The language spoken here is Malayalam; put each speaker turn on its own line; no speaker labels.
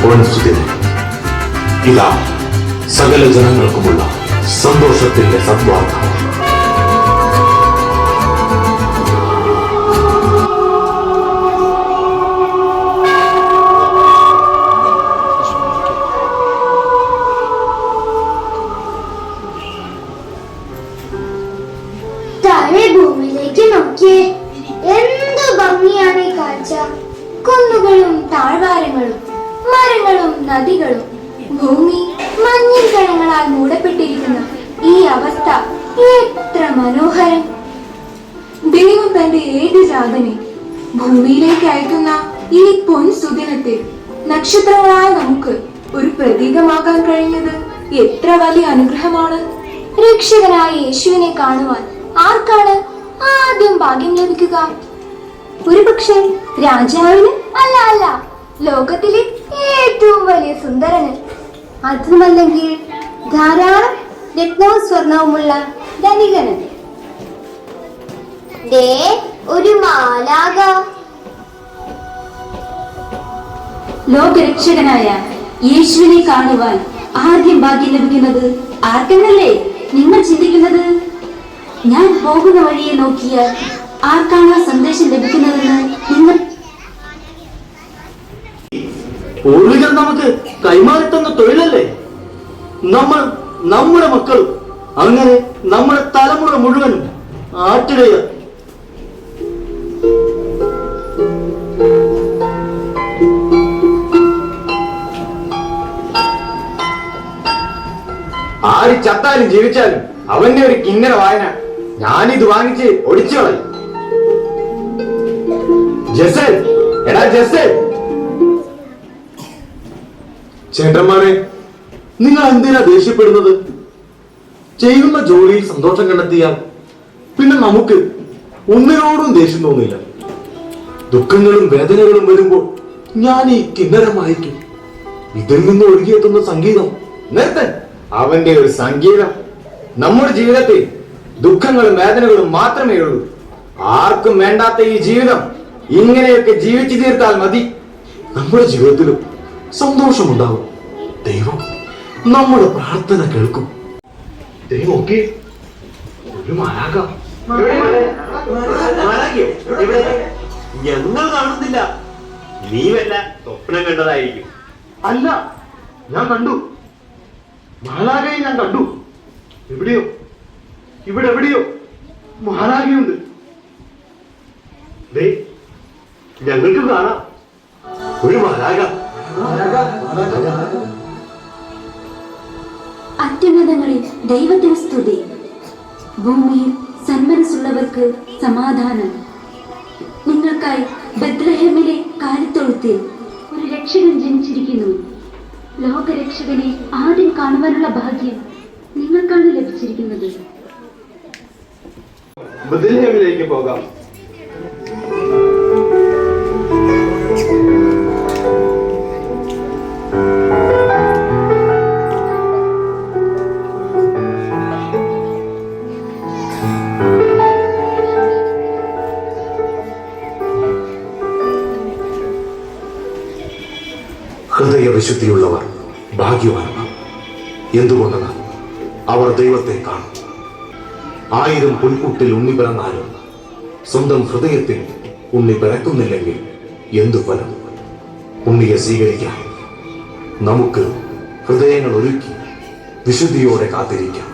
പൊൻസുദിനം. ഇതാ സകല ജനങ്ങൾക്കുമുള്ള സന്തോഷത്തിന്റെ സദ്വാർത്ത.
ഭൂമിയിലേക്ക് നോക്കിയേ, എന്ത് ഭംഗിയാണ് ഈ കാഴ്ച. കുന്നുകളും താഴ്വാരങ്ങളും മരങ്ങളും നദികളും ഭൂമി മഞ്ഞിൻ കണങ്ങളാൽ മൂടപ്പെട്ടിരിക്കുന്ന ഈ അവസ്ഥ എത്ര മനോഹരം.
ദൈവം തന്റെ ഏകജാതനെ ഭൂമിയിലേക്ക് അയക്കുന്ന ഈ പൊൻസുദിനത്തിൽ നക്ഷത്രങ്ങളായ നമുക്ക് ഒരു പ്രതീകമാകാൻ കഴിഞ്ഞത് എത്ര വലിയ അനുഗ്രഹമാണ്.
രക്ഷകനായ യേശുവിനെ കാണുവാൻ ആർക്കാണ് ആദ്യം ഭാഗ്യം ലഭിക്കുക? ഒരുപക്ഷെ രാജാവിന്? അല്ല, ലോകത്തിലെ ഏറ്റവും വലിയ സുന്ദരന്. അതുമല്ലെങ്കിൽ ധാരാളം രത്നവും സ്വർണവുമുള്ള ധനികന്. ഒരു മാലാഖ.
ലോകരക്ഷകനായ യേശുവിനെ കാണുവാൻ ആദ്യം ഭാഗ്യം ലഭിക്കുന്നത് ആർക്കെന്നല്ലേ നിങ്ങൾ ചിന്തിക്കുന്നത്? ഞാൻ പോകുന്ന വഴിയെ നോക്കിയാൽ ആർക്കാണ് ആ സന്ദേശം ലഭിക്കുന്നതെന്ന് നിങ്ങൾ
പൂർവികർ നമുക്ക് കൈമാറിത്തന്ന തൊഴിലല്ലേ. നമ്മുടെ മക്കൾ, അങ്ങനെ നമ്മുടെ തലമുറ മുഴുവനും ആട്ടിടയ.
ആര് ചത്താലും ജീവിച്ചാലും അവന്റെ ഒരു കിന്നര വായന. ഞാനിത് വാങ്ങിച്ച് ഒടിച്ചു കളയും. ജസൽ, എടാ ജസൽ.
ചേട്ടന്മാരെ, നിങ്ങൾ എന്തിനാ ദേഷ്യപ്പെടുന്നത്? ചെയ്യുന്ന ജോലിയിൽ സന്തോഷം കണ്ടെത്തിയാൽ പിന്നെ നമുക്ക് ഒന്നിനോടും ദേഷ്യം തോന്നില്ല. ദുഃഖങ്ങളും വേദനകളും വരുമ്പോൾ ഞാൻ ഈ കിന്നരം വായിക്കും. ഇതിൽ നിന്ന് ഒഴുകിയെത്തുന്ന സംഗീതം.
നിർത്തൻ. അവന്റെ ഒരു സംഗീതം. നമ്മുടെ ജീവിതത്തിൽ ദുഃഖങ്ങളും വേദനകളും മാത്രമേ ഉള്ളൂ. ആർക്കും വേണ്ടാത്ത ഈ ജീവിതം ഇങ്ങനെയൊക്കെ ജീവിച്ചു തീർത്താൽ മതി.
നമ്മുടെ ജീവിതത്തിലും സന്തോഷമുണ്ടാവും. ദൈവം നമ്മുടെ പ്രാർത്ഥന കേൾക്കും. ദൈവം ഒക്കെ ഒരു മാലാഖ.
ഞങ്ങൾ കാണുന്നില്ല. നീ വല്ല സ്വപ്നം കണ്ടതായിരിക്കും.
അല്ല, ഞാൻ കണ്ടു. മാലാഖയെ ഞാൻ കണ്ടു. എവിടെയോ, ഇവിടെ എവിടെയോ മാലാഖയുണ്ട്.
ഞങ്ങൾക്ക് കാണാം ഒരു മാലാഖ.
അത്യുന്നതങ്ങളിൽ ദൈവത്തിന് സ്തുതി, ഭൂമിയിൽ സന്മനസ്സുള്ളവർക്ക് സമാധാനം. നിങ്ങൾക്കായി ബത്ലഹേമിലെ കാലിത്തൊഴുത്തിൽ ഒരു രക്ഷകൻ ജനിച്ചിരിക്കുന്നു. ലോകരക്ഷകനെ ആദ്യം കാണുവാനുള്ള ഭാഗ്യം നിങ്ങൾക്കാണ് ലഭിച്ചിരിക്കുന്നത്.
ബത്ലഹേമിലേക്ക് പോകാം. ഹൃദയവിശുദ്ധിയുള്ളവർ ഭാഗ്യവാന്മാർ. എന്തുകൊണ്ടെന്നാൽ അവർ ദൈവത്തെ കാണും. 1000 പുൽക്കൂട്ടിൽ ഉണ്ണി പിറന്നാലും സ്വന്തം ഹൃദയത്തിൽ ഉണ്ണി പിറക്കുന്നില്ലെങ്കിൽ എന്തു ഫലം? ഉണ്ണിയെ സ്വീകരിക്കാം. നമുക്ക് ഹൃദയങ്ങൾ ഒരുക്കി വിശുദ്ധിയോടെ കാത്തിരിക്കാം.